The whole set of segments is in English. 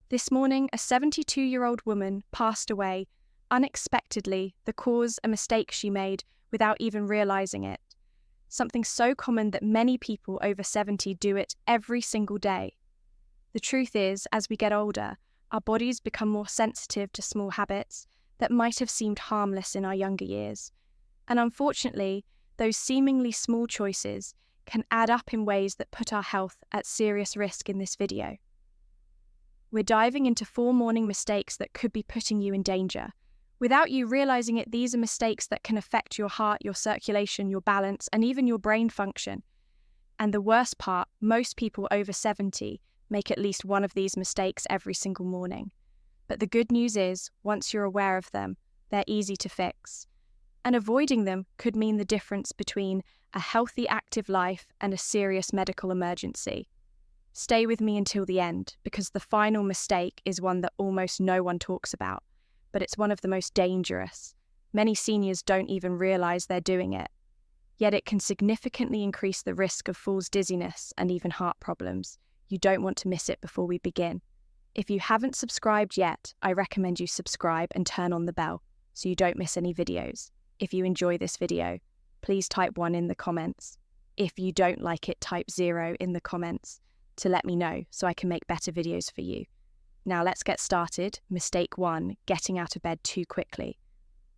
This morning, a 72-year-old woman passed away unexpectedly, the cause a mistake she made without even realizing it. Something so common that many people over 70 do it every single day. The truth is, as we get older, our bodies become more sensitive to small habits that might have seemed harmless in our younger years. And unfortunately, those seemingly small choices can add up in ways that put our health at serious risk in this video. We're diving into 4 morning mistakes that could be putting you in danger. Without you realizing it, these are mistakes that can affect your heart, your circulation, your balance, and even your brain function. And the worst part, most people over 70 make at least one of these mistakes every single morning. But the good news is, once you're aware of them, they're easy to fix. And avoiding them could mean the difference between a healthy, active life and a serious medical emergency. Stay with me until the end, because the final mistake is one that almost no one talks about, but it's one of the most dangerous. Many seniors don't even realize they're doing it. Yet it can significantly increase the risk of falls, dizziness, and even heart problems. You don't want to miss it before we begin. If you haven't subscribed yet, I recommend you subscribe and turn on the bell so you don't miss any videos. If you enjoy this video, please type 1 in the comments. If you don't like it, type 0 in the comments to let me know so I can make better videos for you. Now let's get started. Mistake 1, getting out of bed too quickly.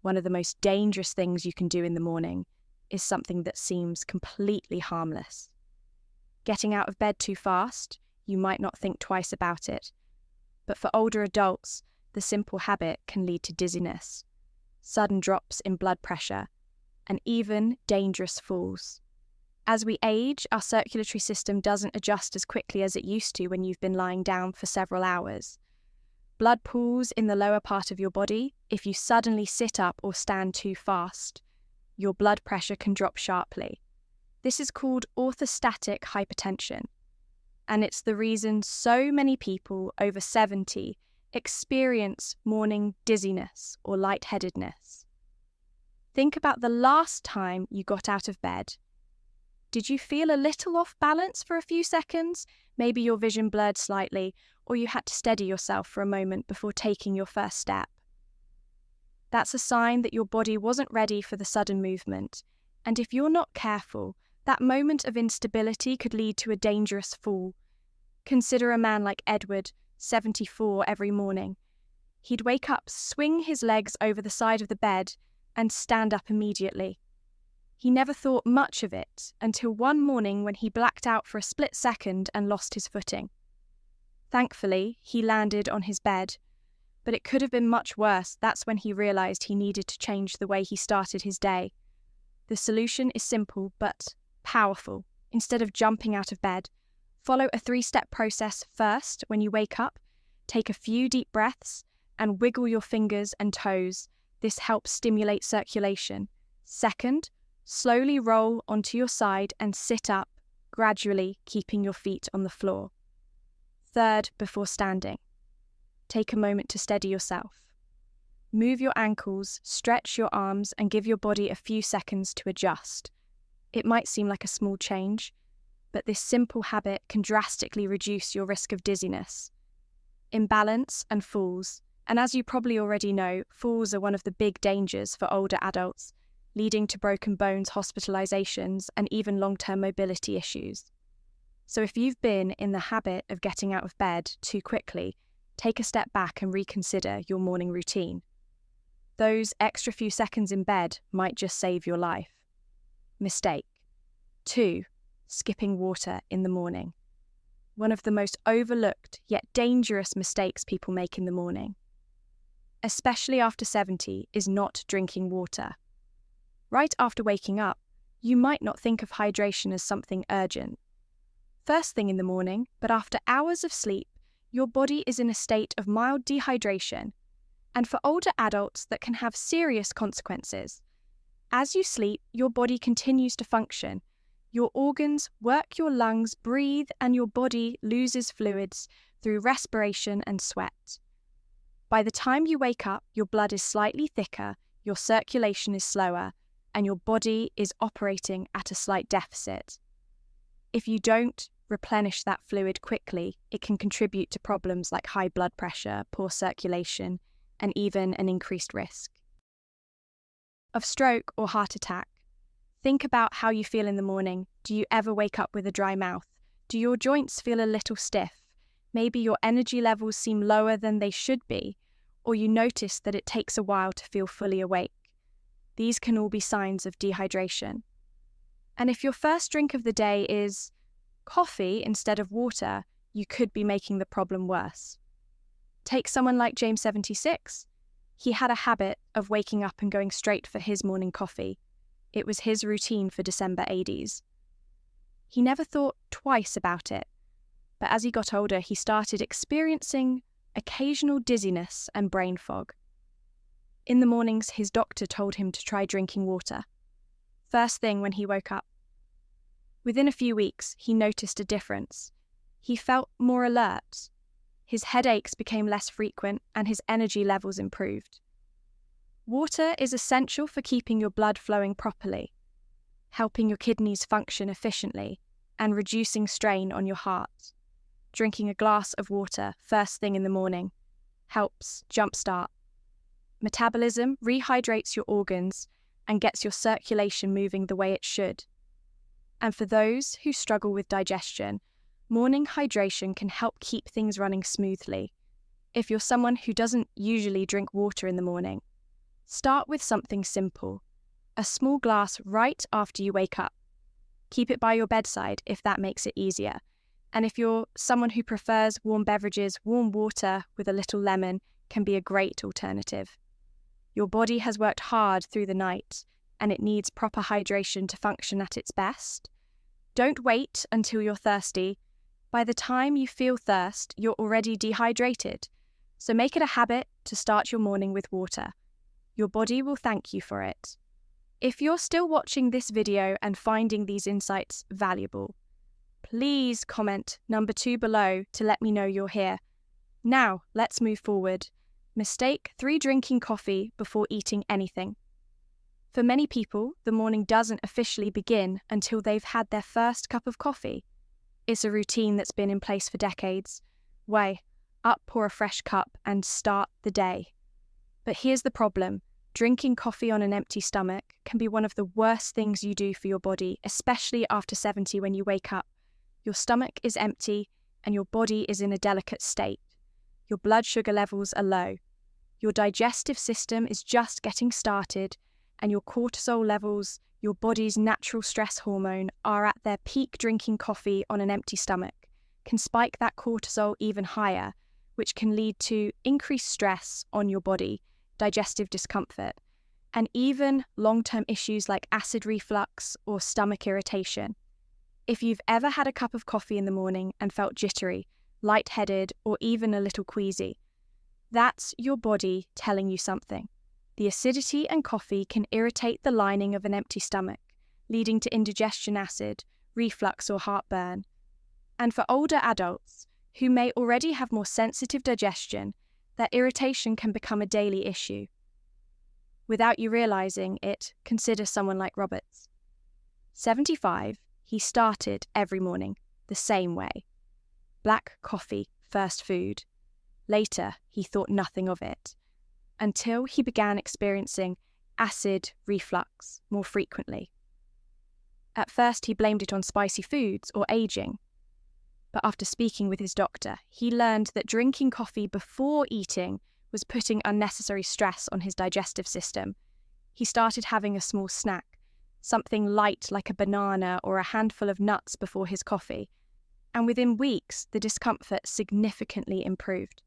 One of the most dangerous things you can do in the morning is something that seems completely harmless. Getting out of bed too fast, you might not think twice about it. But for older adults, the simple habit can lead to dizziness, sudden drops in blood pressure, and even dangerous falls. As we age, our circulatory system doesn't adjust as quickly as it used to when you've been lying down for several hours. Blood pools in the lower part of your body. If you suddenly sit up or stand too fast, your blood pressure can drop sharply. This is called orthostatic hypertension, and it's the reason so many people over 70 experience morning dizziness or lightheadedness. Think about the last time you got out of bed. Did you feel a little off balance for a few seconds? Maybe your vision blurred slightly, or you had to steady yourself for a moment before taking your first step. That's a sign that your body wasn't ready for the sudden movement, and if you're not careful, that moment of instability could lead to a dangerous fall. Consider a man like Edward, 74, every morning. He'd wake up, swing his legs over the side of the bed, and stand up immediately. He never thought much of it until one morning when he blacked out for a split second and lost his footing. Thankfully, he landed on his bed, but it could have been much worse. That's when he realized he needed to change the way he started his day. The solution is simple but powerful. Instead of jumping out of bed, follow a 3-step process. First, when you wake up, take a few deep breaths and wiggle your fingers and toes. This helps stimulate circulation. Second, slowly roll onto your side and sit up, gradually keeping your feet on the floor. Third, before standing, take a moment to steady yourself. Move your ankles, stretch your arms, and give your body a few seconds to adjust. It might seem like a small change, but this simple habit can drastically reduce your risk of dizziness, imbalance, and falls. And as you probably already know, falls are one of the big dangers for older adults, leading to broken bones, hospitalizations, and even long-term mobility issues. So if you've been in the habit of getting out of bed too quickly, take a step back and reconsider your morning routine. Those extra few seconds in bed might just save your life. Mistake 2, skipping water in the morning. One of the most overlooked yet dangerous mistakes people make in the morning, especially after 70, is not drinking water. Right after waking up, you might not think of hydration as something urgent. First thing in the morning, but after hours of sleep, your body is in a state of mild dehydration, and for older adults that can have serious consequences. As you sleep, your body continues to function. Your organs work, your lungs breathe, and your body loses fluids through respiration and sweat. By the time you wake up, your blood is slightly thicker, your circulation is slower, and your body is operating at a slight deficit. If you don't replenish that fluid quickly, it can contribute to problems like high blood pressure, poor circulation, and even an increased risk of stroke or heart attack. Think about how you feel in the morning. Do you ever wake up with a dry mouth? Do your joints feel a little stiff? Maybe your energy levels seem lower than they should be, or you notice that it takes a while to feel fully awake. These can all be signs of dehydration. And if your first drink of the day is coffee instead of water, you could be making the problem worse. Take someone like James 76. He had a habit of waking up and going straight for his morning coffee. It was his routine for December 80s. He never thought twice about it, but as he got older, he started experiencing occasional dizziness and brain fog. In the mornings, his doctor told him to try drinking water, first thing when he woke up. Within a few weeks, he noticed a difference. He felt more alert. His headaches became less frequent and his energy levels improved. Water is essential for keeping your blood flowing properly, helping your kidneys function efficiently, and reducing strain on your heart. Drinking a glass of water first thing in the morning helps jumpstart metabolism, rehydrates your organs, and gets your circulation moving the way it should. And for those who struggle with digestion, morning hydration can help keep things running smoothly. If you're someone who doesn't usually drink water in the morning, start with something simple, a small glass right after you wake up. Keep it by your bedside if that makes it easier. And if you're someone who prefers warm beverages, warm water with a little lemon can be a great alternative. Your body has worked hard through the night, and it needs proper hydration to function at its best. Don't wait until you're thirsty. By the time you feel thirst, you're already dehydrated. So make it a habit to start your morning with water. Your body will thank you for it. If you're still watching this video and finding these insights valuable, please comment number 2 below to let me know you're here. Now, let's move forward. Mistake 3 drinking coffee before eating anything. For many people, the morning doesn't officially begin until they've had their first cup of coffee. It's a routine that's been in place for decades. Way up, pour a fresh cup, and start the day. But here's the problem. Drinking coffee on an empty stomach can be one of the worst things you do for your body, especially after 70 when you wake up. Your stomach is empty and your body is in a delicate state. Your blood sugar levels are low. Your digestive system is just getting started, and your cortisol levels, your body's natural stress hormone, are at their peak. Drinking coffee on an empty stomach can spike that cortisol even higher, which can lead to increased stress on your body, digestive discomfort, and even long-term issues like acid reflux or stomach irritation. If you've ever had a cup of coffee in the morning and felt jittery, lightheaded, or even a little queasy, that's your body telling you something. The acidity in coffee can irritate the lining of an empty stomach, leading to indigestion acid, reflux, or heartburn. And for older adults who may already have more sensitive digestion, that irritation can become a daily issue. Without you realizing it, consider someone like Roberts. 75, he started every morning the same way. Black coffee, first food. Later, he thought nothing of it, until he began experiencing acid reflux more frequently. At first, he blamed it on spicy foods or aging. But after speaking with his doctor, he learned that drinking coffee before eating was putting unnecessary stress on his digestive system. He started having a small snack, something light like a banana or a handful of nuts before his coffee, and within weeks, the discomfort significantly improved.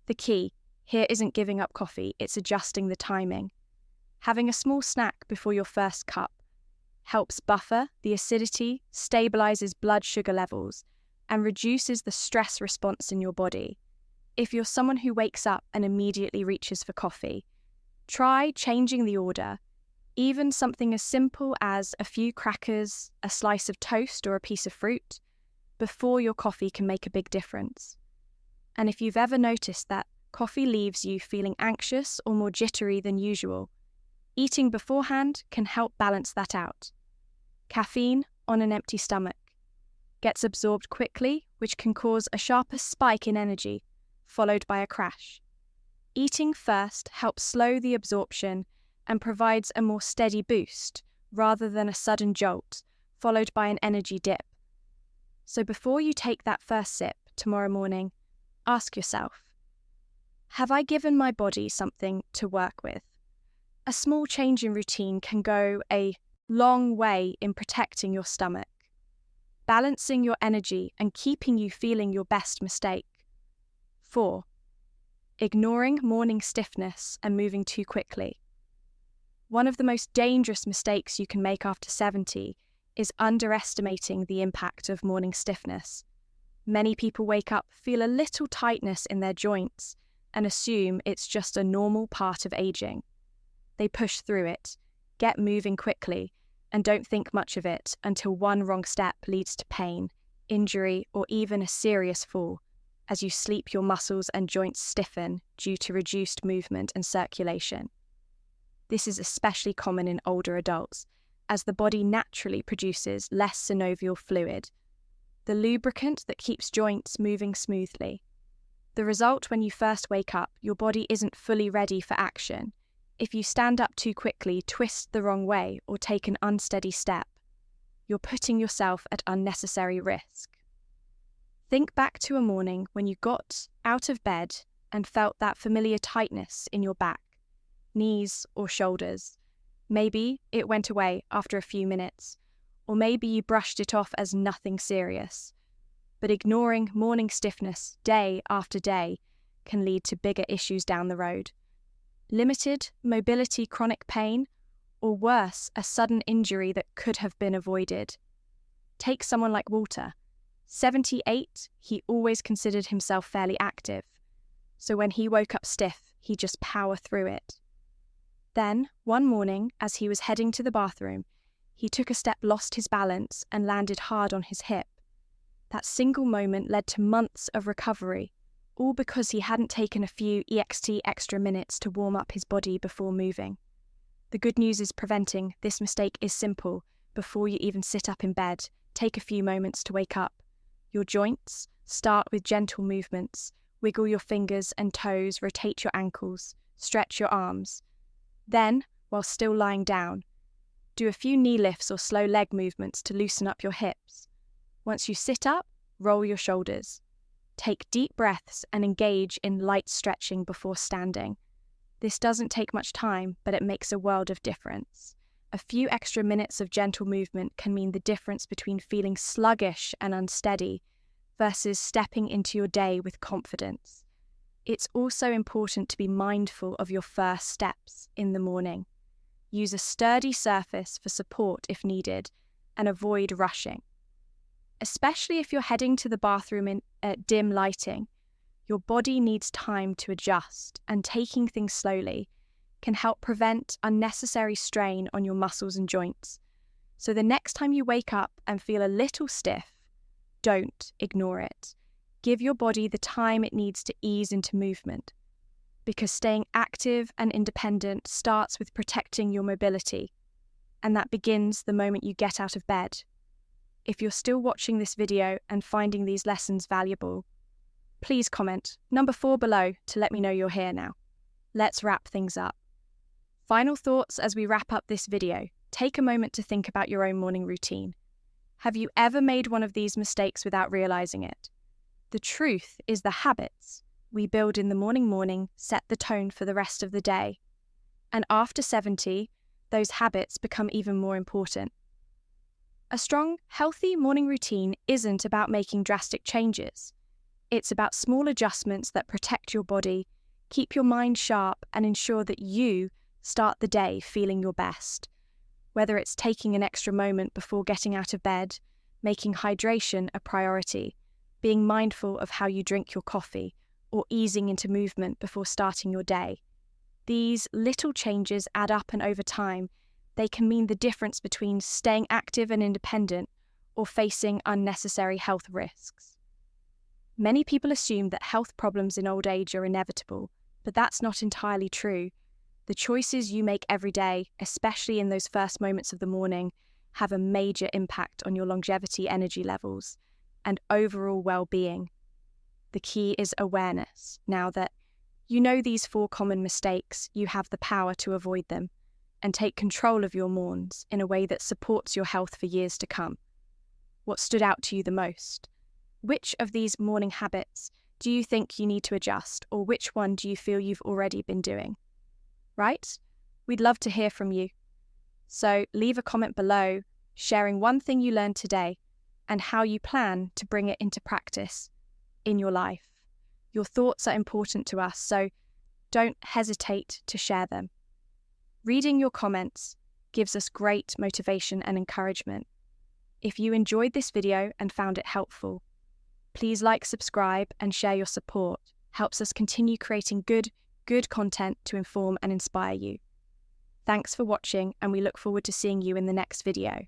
The key here isn't giving up coffee, it's adjusting the timing. Having a small snack before your first cup helps buffer the acidity, stabilizes blood sugar levels, and reduces the stress response in your body. If you're someone who wakes up and immediately reaches for coffee, try changing the order. Even something as simple as a few crackers, a slice of toast, or a piece of fruit before your coffee can make a big difference. And if you've ever noticed that coffee leaves you feeling anxious or more jittery than usual, eating beforehand can help balance that out. Caffeine on an empty stomach. gets absorbed quickly, which can cause a sharper spike in energy, followed by a crash. Eating first helps slow the absorption and provides a more steady boost, rather than a sudden jolt, followed by an energy dip. So before you take that first sip tomorrow morning, ask yourself, have I given my body something to work with? A small change in routine can go a long way in protecting your stomach, balancing your energy and keeping you feeling your best mistake. 4. Ignoring morning stiffness and moving too quickly. One of the most dangerous mistakes you can make after 70 is underestimating the impact of morning stiffness. Many people wake up, feel a little tightness in their joints, and assume it's just a normal part of aging. They push through it, get moving quickly, and don't think much of it until one wrong step leads to pain, injury, or even a serious fall, as you sleep your muscles and joints stiffen due to reduced movement and circulation. This is especially common in older adults, as the body naturally produces less synovial fluid, the lubricant that keeps joints moving smoothly. The result when you first wake up, your body isn't fully ready for action. If you stand up too quickly, twist the wrong way, or take an unsteady step, you're putting yourself at unnecessary risk. Think back to a morning when you got out of bed and felt that familiar tightness in your back, knees, or shoulders. Maybe it went away after a few minutes, or maybe you brushed it off as nothing serious. But ignoring morning stiffness day after day can lead to bigger issues down the road. Limited mobility, chronic pain, or worse, a sudden injury that could have been avoided. Take someone like Walter. 78, he always considered himself fairly active. So when he woke up stiff, he'd just power through it. Then, one morning, as he was heading to the bathroom, he took a step, lost his balance, and landed hard on his hip. That single moment led to months of recovery, all because he hadn't taken a few extra minutes to warm up his body before moving. The good news is preventing this mistake is simple. Before you even sit up in bed, take a few moments to wake up. Your joints, start with gentle movements. Wiggle your fingers and toes, rotate your ankles, stretch your arms. Then, while still lying down, do a few knee lifts or slow leg movements to loosen up your hips. Once you sit up, roll your shoulders. Take deep breaths and engage in light stretching before standing. This doesn't take much time, but it makes a world of difference. A few extra minutes of gentle movement can mean the difference between feeling sluggish and unsteady versus stepping into your day with confidence. It's also important to be mindful of your first steps in the morning. Use a sturdy surface for support if needed, and avoid rushing. Especially if you're heading to the bathroom in dim lighting, your body needs time to adjust, and taking things slowly can help prevent unnecessary strain on your muscles and joints. So the next time you wake up and feel a little stiff, don't ignore it. Give your body the time it needs to ease into movement, because staying active and independent starts with protecting your mobility, and that begins the moment you get out of bed. If you're still watching this video and finding these lessons valuable, please comment number 4 below to let me know you're here now. Let's wrap things up. Final thoughts as we wrap up this video. Take a moment to think about your own morning routine. Have you ever made one of these mistakes without realizing it? The truth is the habits we build in the morning set the tone for the rest of the day. And after 70, those habits become even more important. A strong, healthy morning routine isn't about making drastic changes. It's about small adjustments that protect your body, keep your mind sharp, and ensure that you start the day feeling your best. Whether it's taking an extra moment before getting out of bed, making hydration a priority, being mindful of how you drink your coffee, or easing into movement before starting your day. These little changes add up, and over time, they can mean the difference between staying active and independent or facing unnecessary health risks. Many people assume that health problems in old age are inevitable, but that's not entirely true. The choices you make every day, especially in those first moments of the morning, have a major impact on your longevity energy levels and overall well-being. The key is awareness. Now that you know these 4 common mistakes, you have the power to avoid them and take control of your morns in a way that supports your health for years to come. What stood out to you the most? Which of these morning habits do you think you need to adjust, or which one do you feel you've already been doing? Right? We'd love to hear from you. So leave a comment below, sharing one thing you learned today and how you plan to bring it into practice in your life. Your thoughts are important to us, so don't hesitate to share them. Reading your comments gives us great motivation and encouragement. If you enjoyed this video and found it helpful, please like, subscribe, and share your support. Helps us continue creating good content to inform and inspire you. Thanks for watching, and we look forward to seeing you in the next video.